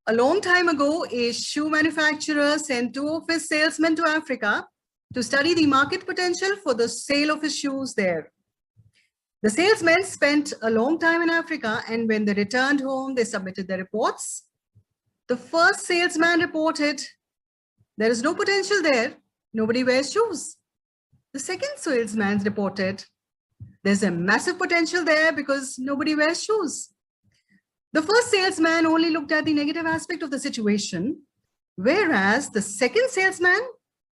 A long time ago, a shoe manufacturer sent two of his salesmen to Africa to study the market potential for the sale of his shoes there. The salesmen spent a long time in Africa, and when they returned home, they submitted their reports. The first salesman reported, there is no potential there. Nobody wears shoes. The second salesman reported, there's a massive potential there because nobody wears shoes. The first salesman only looked at the negative aspect of the situation, whereas the second salesman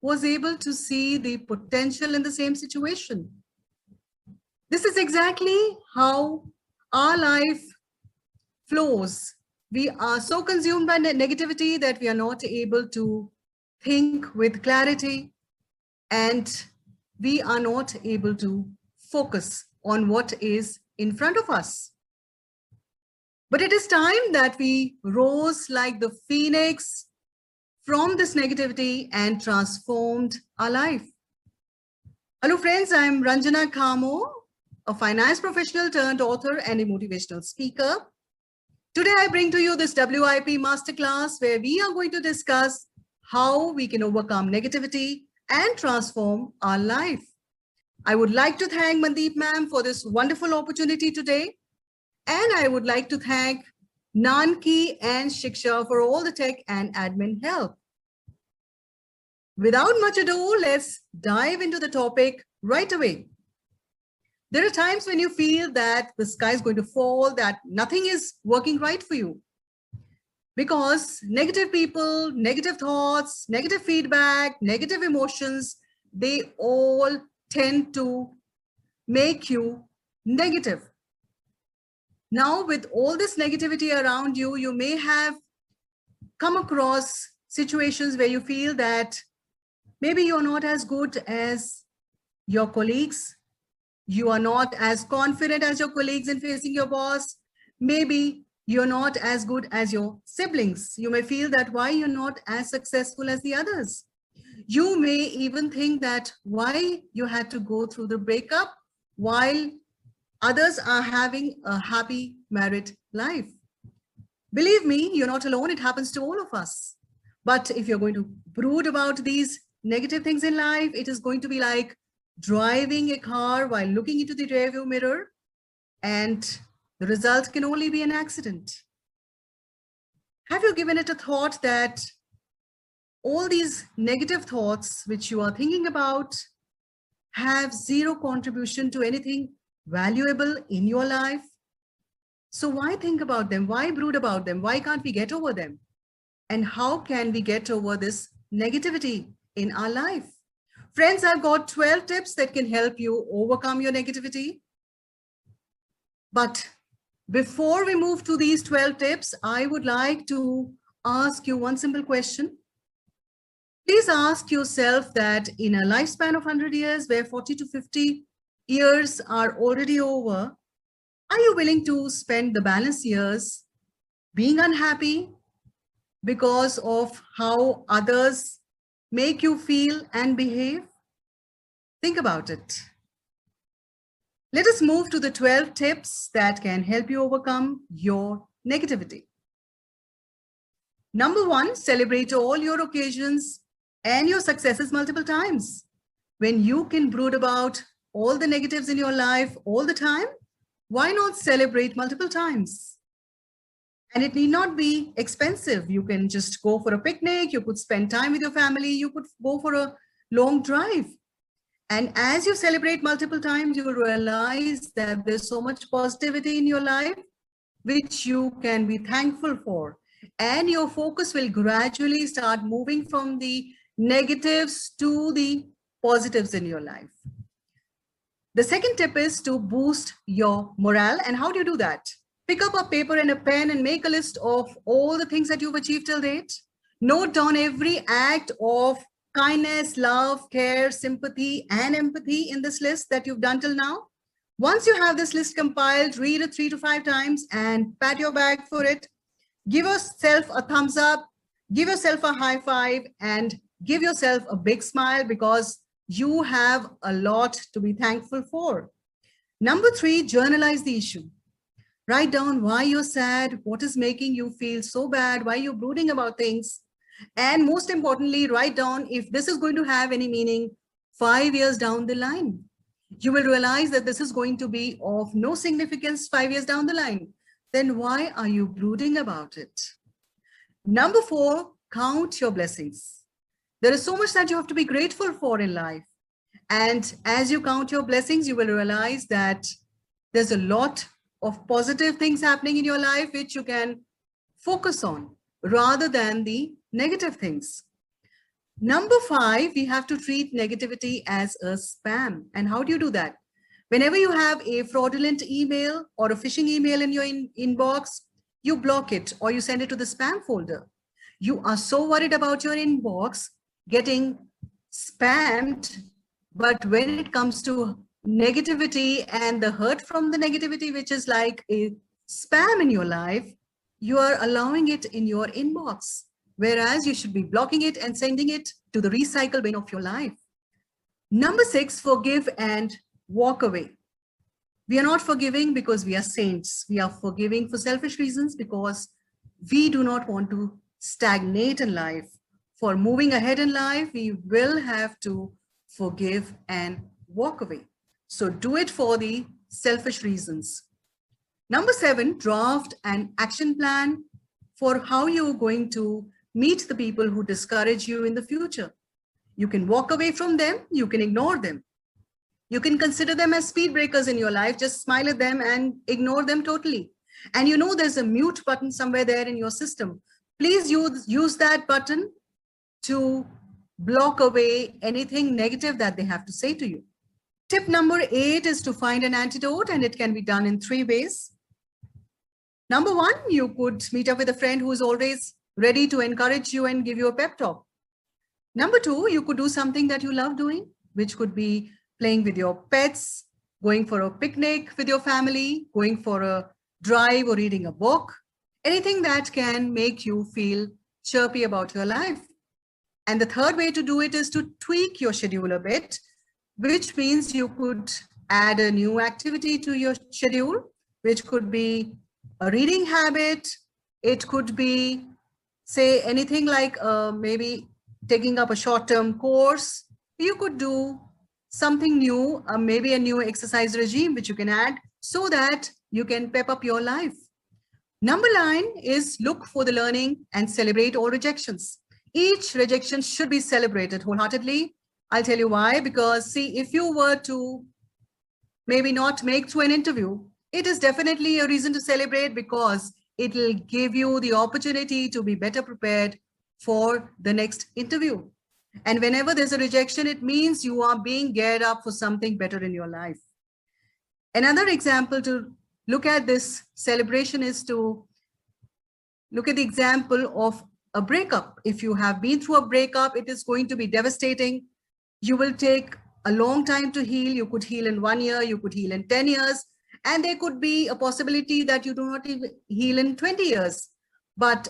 was able to see the potential in the same situation. This is exactly how our life flows. We are so consumed by negativity that we are not able to think with clarity, and we are not able to focus on what is in front of us. But it is time that we rose like the phoenix from this negativity and transformed our life. Hello friends, I'm Ranjana Kamo, a finance professional turned author and a motivational speaker. Today I bring to you this WIP masterclass where we are going to discuss how we can overcome negativity and transform our life. I would like to thank Mandeep ma'am for this wonderful opportunity today. And I would like to thank Nanki and Shiksha for all the tech and admin help. Without much ado, let's dive into the topic right away. There are times when you feel that the sky is going to fall, that nothing is working right for you. Because negative people, negative thoughts, negative feedback, negative emotions, they all tend to make you negative. Now, with all this negativity around you, you may have come across situations where you feel that maybe you're not as good as your colleagues. You are not as confident as your colleagues in facing your boss. Maybe you're not as good as your siblings. You may feel that why you're not as successful as the others. You may even think that why you had to go through the breakup while others are having a happy married life. Believe me, you're not alone. It happens to all of us. But if you're going to brood about these negative things in life, it is going to be like driving a car while looking into the rearview mirror, and the result can only be an accident. Have you given it a thought that all these negative thoughts which you are thinking about have zero contribution to anything valuable in your life? So why think about them? Why brood about them? Why can't we get over them? And how can we get over this negativity in our life? Friends, I've got 12 tips that can help you overcome your negativity. But before we move to these 12 tips, I would like to ask you one simple question. Please ask yourself that in a lifespan of 100 years, where 40 to 50 years are already over, are you willing to spend the balance years being unhappy because of how others make you feel and behave? Think about it. Let us move to the 12 tips that can help you overcome your negativity. Number 1, celebrate all your occasions and your successes multiple times. When you can brood about all the negatives in your life all the time, why not celebrate multiple times? And it need not be expensive. You can just go for a picnic, you could spend time with your family, you could go for a long drive. And as you celebrate multiple times, you will realize that there's so much positivity in your life, which you can be thankful for. And your focus will gradually start moving from the negatives to the positives in your life. The second tip is to boost your morale. And how do you do that? Pick up a paper and a pen and make a list of all the things that you've achieved till date. Note down every act of kindness, love, care, sympathy, and empathy in this list that you've done till now. Once you have this list compiled, read it 3 to 5 times and pat your back for it. Give yourself a thumbs up, give yourself a high five, and give yourself a big smile because you have a lot to be thankful for. Number 3, journalize the issue. Write down why you're sad, what is making you feel so bad, why you're brooding about things. And most importantly, write down if this is going to have any meaning 5 years down the line. You will realize that this is going to be of no significance 5 years down the line. Then why are you brooding about it? Number 4, count your blessings. There is so much that you have to be grateful for in life. And as you count your blessings, you will realize that there's a lot of positive things happening in your life which you can focus on rather than the negative things. Number 5, we have to treat negativity as a spam. And how do you do that? Whenever you have a fraudulent email or a phishing email in your inbox, you block it or you send it to the spam folder. You are so worried about your inbox getting spammed, but when it comes to negativity and the hurt from the negativity, which is like a spam in your life, you are allowing it in your inbox, whereas you should be blocking it and sending it to the recycle bin of your life. Number 6, forgive and walk away. We are not forgiving because we are saints. We are forgiving for selfish reasons because we do not want to stagnate in life. For moving ahead in life, we will have to forgive and walk away. So do it for the selfish reasons. Number 7, draft an action plan for how you're going to meet the people who discourage you in the future. You can walk away from them, you can ignore them. You can consider them as speed breakers in your life, just smile at them and ignore them totally. And you know there's a mute button somewhere there in your system. Please use that button to block away anything negative that they have to say to you. Tip number 8 is to find an antidote, and it can be done in 3 ways. Number 1, you could meet up with a friend who is always ready to encourage you and give you a pep talk. Number 2, you could do something that you love doing, which could be playing with your pets, going for a picnic with your family, going for a drive or reading a book, anything that can make you feel chirpy about your life. And the third way to do it is to tweak your schedule a bit, which means you could add a new activity to your schedule, which could be a reading habit. It could be, say, anything like maybe taking up a short-term course. You could do something new, maybe a new exercise regime, which you can add so that you can pep up your life. Number 9 is look for the learning and celebrate all rejections. Each rejection should be celebrated wholeheartedly. I'll tell you why, because see, if you were to maybe not make through an interview, it is definitely a reason to celebrate because it will give you the opportunity to be better prepared for the next interview. And whenever there's a rejection, it means you are being geared up for something better in your life. Another example to look at this celebration is to look at the example of a breakup. If you have been through a breakup, it is going to be devastating. You will take a long time to heal. You could heal in 1 year, you could heal in 10 years, and there could be a possibility that you do not even heal in 20 years.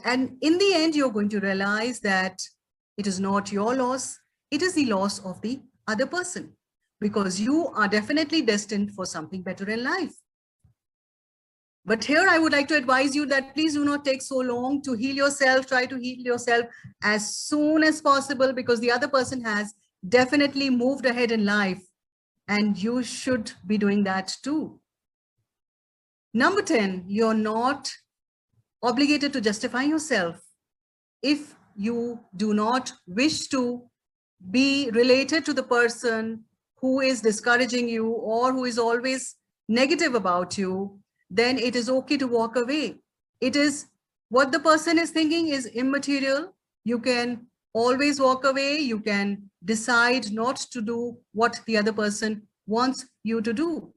And in the end, you're going to realize that it is not your loss, it is the loss of the other person, because you are definitely destined for something better in life. But here I would like to advise you that please do not take so long to heal yourself. Try to heal yourself as soon as possible because the other person has definitely moved ahead in life and you should be doing that too. Number 10, you're not obligated to justify yourself. If you do not wish to be related to the person who is discouraging you or who is always negative about you, then it is okay to walk away. It is what the person is thinking is immaterial. You can always walk away. You can decide not to do what the other person wants you to do.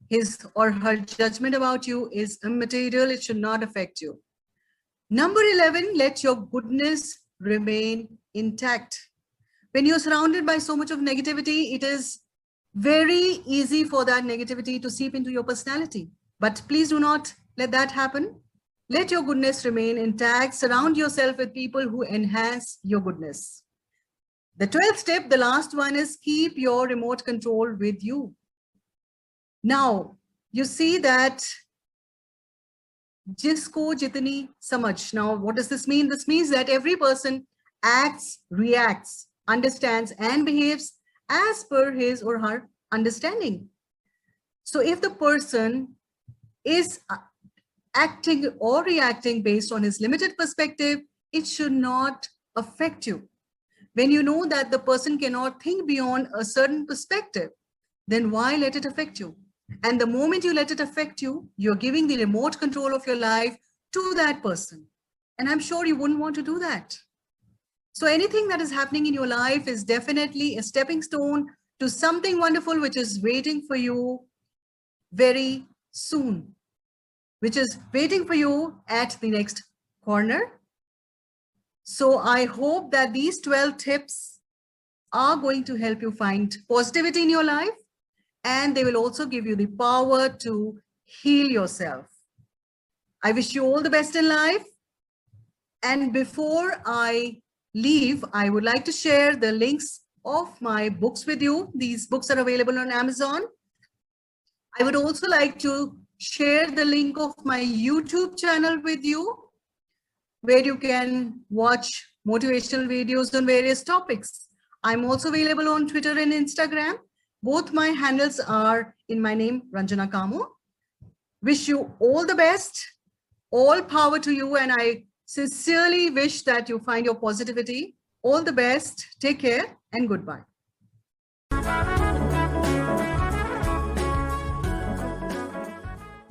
His or her judgment about you is immaterial. It should not affect you. Number 11, let your goodness remain intact. When you're surrounded by so much of negativity, it is very easy for that negativity to seep into your personality. But please do not let that happen. Let your goodness remain intact. Surround yourself with people who enhance your goodness. The 12th tip, the last one, is keep your remote control with you. Now, you see that Jisko jitni samajh. Now, what does this mean? This means that every person acts, reacts, understands, and behaves as per his or her understanding. So if the person is acting or reacting based on his limited perspective, it should not affect you. When you know that the person cannot think beyond a certain perspective, then why let it affect you? And the moment you let it affect you, you're giving the remote control of your life to that person. And I'm sure you wouldn't want to do that. So anything that is happening in your life is definitely a stepping stone to something wonderful, which is waiting for you very soon, which is waiting for you at the next corner. So I hope that these 12 tips are going to help you find positivity in your life, and they will also give you the power to heal yourself. I wish you all the best in life. And before I leave, I would like to share the links of my books with you. These books are available on Amazon. I would also like to share the link of my YouTube channel with you, where you can watch motivational videos on various topics. I'm also available on Twitter and Instagram. Both my handles are in my name, Ranjana Kamo. Wish you all the best, all power to you, and I sincerely wish that you find your positivity. All the best, take care, and goodbye.